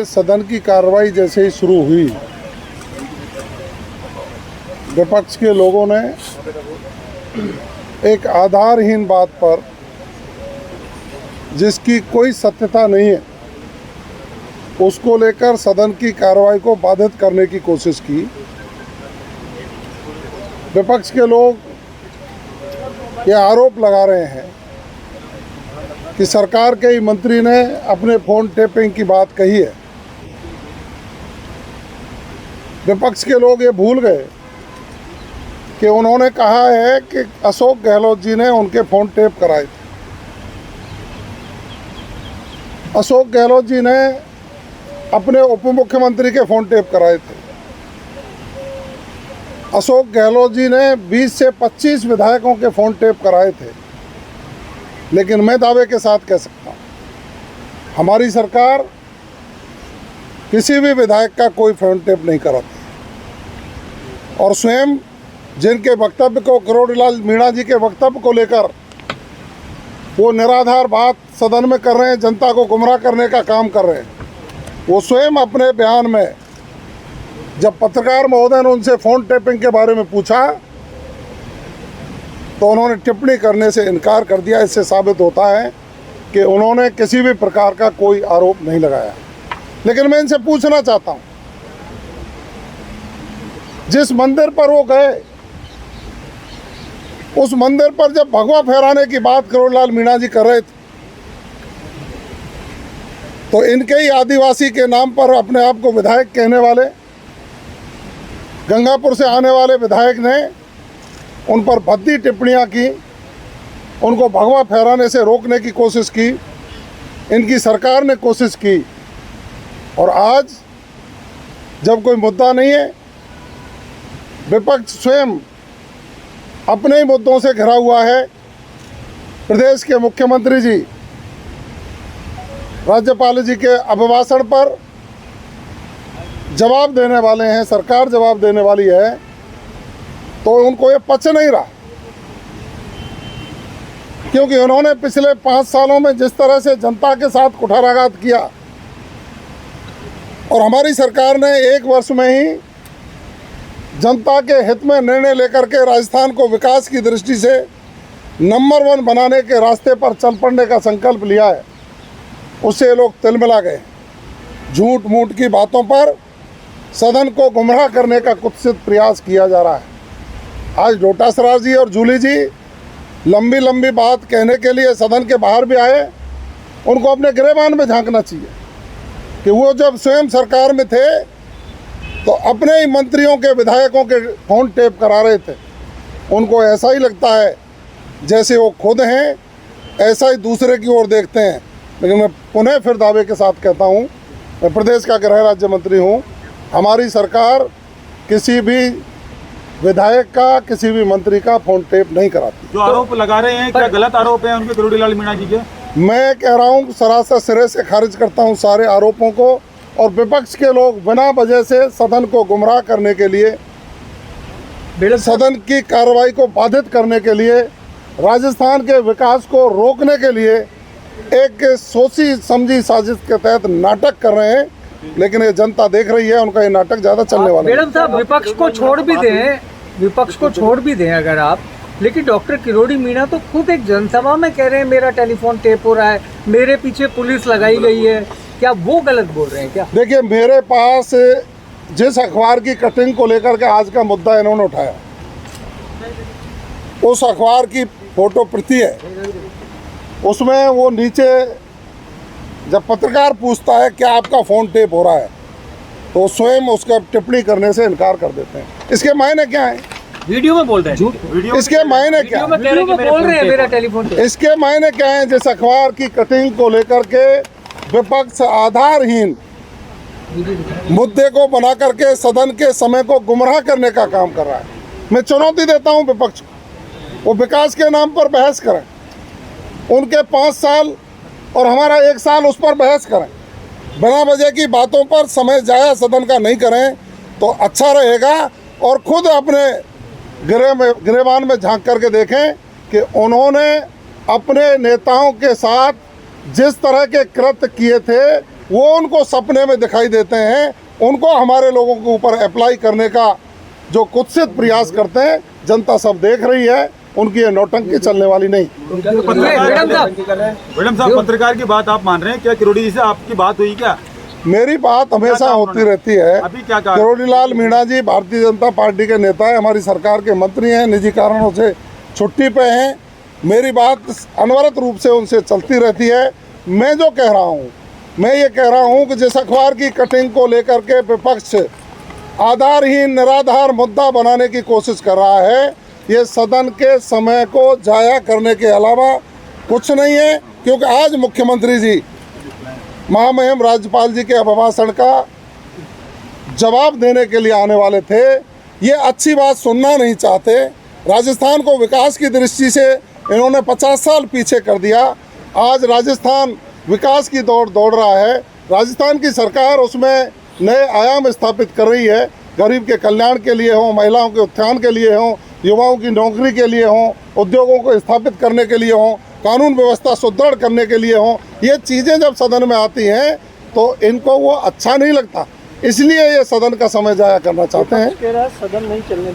सदन की कार्रवाई जैसे ही शुरू हुई, विपक्ष के लोगों ने एक आधारहीन बात पर, जिसकी कोई सत्यता नहीं है, उसको लेकर सदन की कार्रवाई को बाधित करने की कोशिश की। विपक्ष के लोग ये आरोप लगा रहे हैं कि सरकार के ही मंत्री ने अपने फ़ोन टेपिंग की बात कही है। विपक्ष के लोग ये भूल गए कि उन्होंने कहा है कि अशोक गहलोत जी ने उनके फ़ोन टेप कराए थे। अशोक गहलोत जी ने अपने उप मुख्यमंत्री के फ़ोन टेप कराए थे। अशोक गहलोत जी ने 20 से 25 विधायकों के फ़ोन टेप कराए थे। लेकिन मैं दावे के साथ कह सकता हूँ, हमारी सरकार किसी भी विधायक का कोई फ़ोन टेप नहीं कराती। और स्वयं जिनके वक्तव्य को, किरोड़ीलाल मीणा जी के वक्तव्य को लेकर वो निराधार बात सदन में कर रहे हैं, जनता को गुमराह करने का काम कर रहे हैं, वो स्वयं अपने बयान में, जब पत्रकार महोदय ने उनसे फ़ोन टेपिंग के बारे में पूछा तो उन्होंने टिप्पणी करने से इनकार कर दिया। इससे साबित होता है कि उन्होंने किसी भी प्रकार का कोई आरोप नहीं लगाया। लेकिन मैं इनसे पूछना चाहता हूँ, जिस मंदिर पर वो गए, उस मंदिर पर जब भगवा फहराने की बात किरोड़ीलाल मीणा जी कर रहे थे, तो इनके ही आदिवासी के नाम पर अपने आप को विधायक कहने वाले, गंगापुर से आने वाले विधायक ने उन पर भद्दी टिप्पणियां की, उनको भगवा फहराने से रोकने की कोशिश की। इनकी सरकार ने कोशिश की, और आज जब कोई मुद्दा नहीं है, विपक्ष स्वयं अपने ही मुद्दों से घिरा हुआ है। प्रदेश के मुख्यमंत्री जी राज्यपाल जी के अभिभाषण पर जवाब देने वाले हैं, सरकार जवाब देने वाली है, तो उनको ये पच नहीं रहा। क्योंकि उन्होंने पिछले 5 सालों में जिस तरह से जनता के साथ कुठाराघात किया, और हमारी सरकार ने 1 वर्ष में ही जनता के हित में निर्णय लेकर के राजस्थान को विकास की दृष्टि से नंबर 1 बनाने के रास्ते पर चल पड़ने का संकल्प लिया है, उससे ये लोग तिलमिला गए। झूठ मूठ की बातों पर सदन को गुमराह करने का कुत्सित प्रयास किया जा रहा है। आज डोटासरा जी और जूली जी लंबी लंबी बात कहने के लिए सदन के बाहर भी आए। उनको अपने गिरेबान में झांकना चाहिए कि वो जब स्वयं सरकार में थे तो अपने ही मंत्रियों के, विधायकों के फ़ोन टेप करा रहे थे। उनको ऐसा ही लगता है जैसे वो खुद हैं, ऐसा ही दूसरे की ओर देखते हैं। लेकिन मैं पुनः फिर दावे के साथ कहता हूँ, मैं प्रदेश का गृह राज्य मंत्री हूँ, हमारी सरकार किसी भी विधायक का, किसी भी मंत्री का फ़ोन टेप नहीं कराती। जो आरोप लगा रहे हैं, क्या गलत आरोप है उनके, किरोड़ीलाल मीणा जी के? मैं कह रहा हूँ, सरासर सिरे से खारिज करता हूँ सारे आरोपों को। और विपक्ष के लोग बिना वजह से सदन को गुमराह करने के लिए, सदन की कार्रवाई को बाधित करने के लिए, राजस्थान के विकास को रोकने के लिए एक सोची समझी साजिश के तहत नाटक कर रहे हैं। लेकिन ये जनता देख रही है, उनका ये नाटक ज़्यादा चलने वाला है। मैडम साहब, विपक्ष को छोड़ भी दें अगर आप, लेकिन डॉक्टर किरोड़ी मीणा तो खुद एक जनसभा में कह रहे हैं मेरा टेलीफोन टेप हो रहा है, मेरे पीछे पुलिस लगाई गई है। क्या वो गलत बोल रहे हैं क्या? देखिए, मेरे पास जिस अखबार की कटिंग को लेकर के आज का मुद्दा इन्होंने उठाया, उस अखबार की फोटो प्रति है। उसमें वो नीचे जब पत्रकार पूछता है क्या आपका फ़ोन टेप हो रहा है, तो स्वयं उसका टिप्पणी करने से इनकार कर देते हैं। इसके मायने क्या है? वीडियो में बोल रहे हैं, इसके मायने क्या है? बोल रहे हैं मेरा टेलीफोन टेप। इसके मायने क्या है? जिस अखबार की कटिंग को लेकर के विपक्ष आधारहीन मुद्दे को बना करके सदन के समय को गुमराह करने का काम कर रहा है। मैं चुनौती देता हूं विपक्ष को, वो विकास के नाम पर बहस करें, उनके 5 साल और हमारा 1 साल उस पर बहस करें। बिना वजह की बातों पर समय जाया सदन का नहीं करें तो अच्छा रहेगा। और खुद अपने गिरेबान में झांक करके देखें कि उन्होंने अपने नेताओं के साथ जिस तरह के कृत्य किए थे, वो उनको सपने में दिखाई देते हैं, उनको हमारे लोगों के ऊपर अप्लाई करने का जो कुत्सित प्रयास करते हैं, जनता सब देख रही है। उनकी ये नौटंकी चलने वाली नहीं। मैडम साहब, पत्रकार की बात आप मान रहे हैं क्या? किरोड़ी जी से आपकी बात हुई क्या? मेरी बात हमेशा होती रहती है। अभी क्या कहा? किरोड़ी लाल मीणा जी भारतीय जनता पार्टी के नेता है, हमारी सरकार के मंत्री हैं, निजी कारणों से छुट्टी पे हैं। मेरी बात अनवरत रूप से उनसे चलती रहती है। मैं जो कह रहा हूँ, मैं ये कह रहा हूँ कि जिस अखबार की कटिंग को लेकर के विपक्ष आधारहीन निराधार मुद्दा बनाने की कोशिश कर रहा है, ये सदन के समय को जाया करने के अलावा कुछ नहीं है। क्योंकि आज मुख्यमंत्री जी महामहिम राज्यपाल जी के अभिभाषण का जवाब देने के लिए आने वाले थे। ये अच्छी बात सुनना नहीं चाहते। राजस्थान को विकास की दृष्टि से इन्होंने 50 साल पीछे कर दिया। आज राजस्थान विकास की दौड़ रहा है। राजस्थान की सरकार उसमें नए आयाम स्थापित कर रही है। गरीब के कल्याण के लिए हो, महिलाओं के उत्थान के लिए हो, युवाओं की नौकरी के लिए हो, उद्योगों को स्थापित करने के लिए हो, कानून व्यवस्था सुदृढ़ करने के लिए हो। ये चीज़ें जब सदन में आती हैं तो इनको वो अच्छा नहीं लगता, इसलिए ये सदन का समय जाया करना चाहते हैं। सदन नहीं चलने